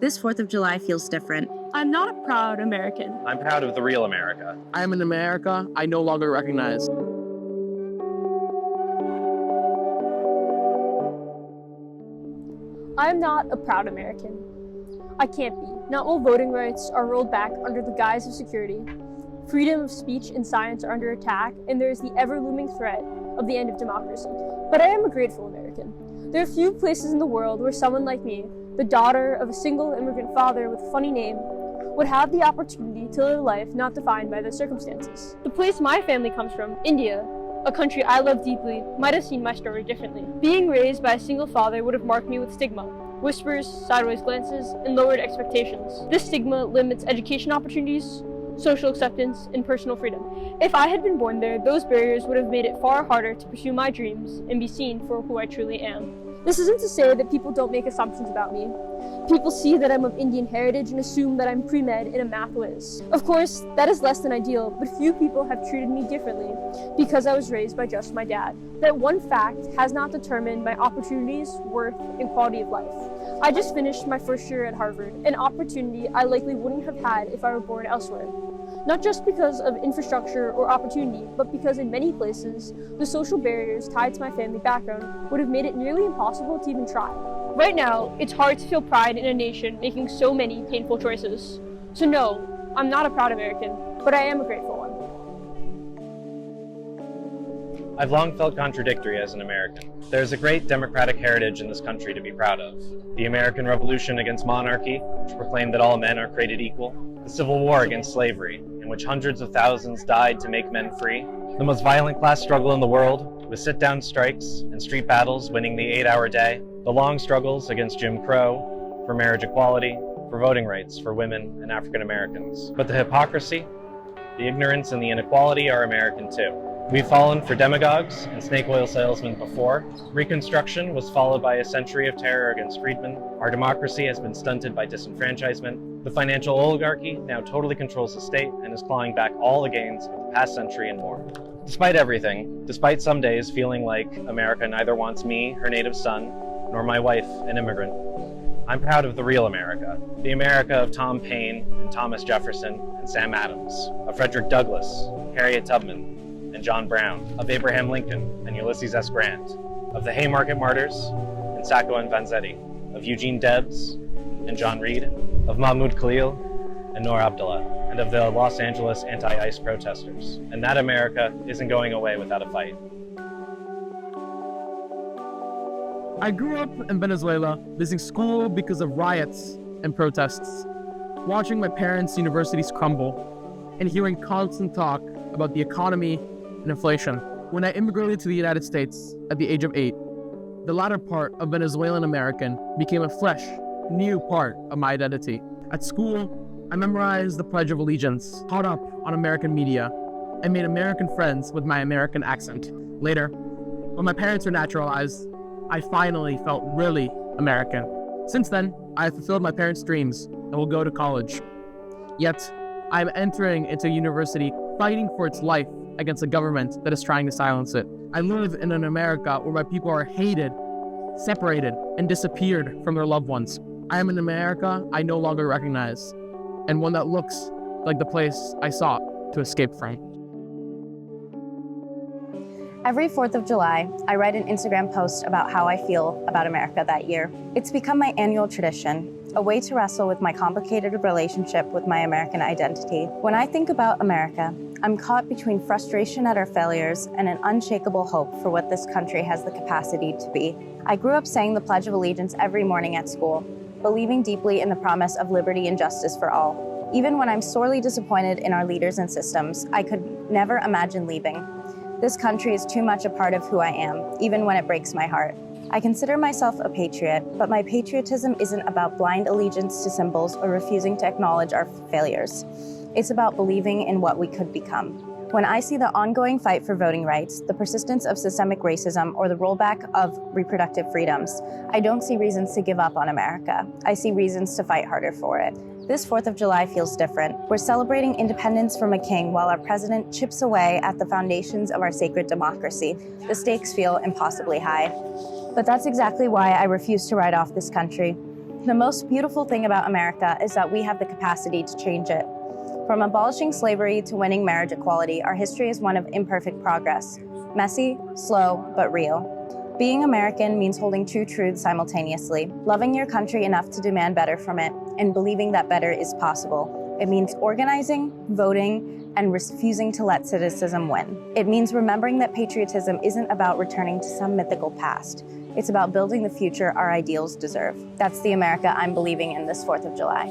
This 4th of July feels different. I'm not a proud American. I'm proud of the real America. I am an America I no longer recognize. I am not a proud American. I can't be. Not all voting rights are rolled back under the guise of security. Freedom of speech and science are under attack, and there is the ever-looming threat of the end of democracy. But I am a grateful American. There are few places in the world where someone like me, the daughter of a single immigrant father with a funny name, would have the opportunity to live a life not defined by their circumstances. The place my family comes from, India, a country I love deeply, might have seen my story differently. Being raised by a single father would have marked me with stigma, whispers, sideways glances, and lowered expectations. This stigma limits education opportunities, social acceptance, and personal freedom. If I had been born there, those barriers would have made it far harder to pursue my dreams and be seen for who I truly am. This isn't to say that people don't make assumptions about me. People see that I'm of Indian heritage and assume that I'm pre-med and a math whiz. Of course, that is less than ideal, but few people have treated me differently because I was raised by just my dad. That one fact has not determined my opportunities, worth, and quality of life. I just finished my first year at Harvard, an opportunity I likely wouldn't have had if I were born elsewhere. Not just because of infrastructure or opportunity, but because in many places, the social barriers tied to my family background would have made it nearly impossible to even try. Right now, it's hard to feel pride in a nation making so many painful choices. So no, I'm not a proud American, but I am a grateful one. I've long felt contradictory as an American. There is a great democratic heritage in this country to be proud of. The American Revolution against monarchy, which proclaimed that all men are created equal. The Civil War against slavery, in which hundreds of thousands died to make men free. The most violent class struggle in the world, with sit-down strikes and street battles winning the 8-hour day. The long struggles against Jim Crow, for marriage equality, for voting rights for women and African Americans. But the hypocrisy, the ignorance, and the inequality are American too. We've fallen for demagogues and snake oil salesmen before. Reconstruction was followed by a century of terror against freedmen. Our democracy has been stunted by disenfranchisement. The financial oligarchy now totally controls the state and is clawing back all the gains of the past century and more. Despite everything, despite some days feeling like America neither wants me, her native son, nor my wife, an immigrant, I'm proud of the real America. The America of Tom Paine and Thomas Jefferson and Sam Adams, of Frederick Douglass, Harriet Tubman, and John Brown, of Abraham Lincoln and Ulysses S. Grant, of the Haymarket Martyrs and Sacco and Vanzetti, of Eugene Debs and John Reed, of Mahmoud Khalil and Noor Abdullah, and of the Los Angeles anti-ICE protesters. And that America isn't going away without a fight. I grew up in Venezuela, missing school because of riots and protests, watching my parents' universities crumble, and hearing constant talk about the economy and inflation. When I immigrated to the United States at the age of 8, the latter part of Venezuelan American became a fresh, new part of my identity. At school, I memorized the Pledge of Allegiance, caught up on American media, and made American friends with my American accent. Later, when my parents were naturalized, I finally felt really American. Since then, I have fulfilled my parents' dreams and will go to college. Yet, I am entering into university fighting for its life against a government that is trying to silence it. I live in an America where my people are hated, separated, and disappeared from their loved ones. I am an America I no longer recognize, and one that looks like the place I sought to escape from. Every 4th of July, I write an Instagram post about how I feel about America that year. It's become my annual tradition, a way to wrestle with my complicated relationship with my American identity. When I think about America, I'm caught between frustration at our failures and an unshakable hope for what this country has the capacity to be. I grew up saying the Pledge of Allegiance every morning at school, believing deeply in the promise of liberty and justice for all. Even when I'm sorely disappointed in our leaders and systems, I could never imagine leaving. This country is too much a part of who I am, even when it breaks my heart. I consider myself a patriot, but my patriotism isn't about blind allegiance to symbols or refusing to acknowledge our failures. It's about believing in what we could become. When I see the ongoing fight for voting rights, the persistence of systemic racism, or the rollback of reproductive freedoms, I don't see reasons to give up on America. I see reasons to fight harder for it. This 4th of July feels different. We're celebrating independence from a king while our president chips away at the foundations of our sacred democracy. The stakes feel impossibly high. But that's exactly why I refuse to write off this country. The most beautiful thing about America is that we have the capacity to change it. From abolishing slavery to winning marriage equality, our history is one of imperfect progress. Messy, slow, but real. Being American means holding two truths simultaneously, loving your country enough to demand better from it, and believing that better is possible. It means organizing, voting, and refusing to let cynicism win. It means remembering that patriotism isn't about returning to some mythical past. It's about building the future our ideals deserve. That's the America I'm believing in this 4th of July.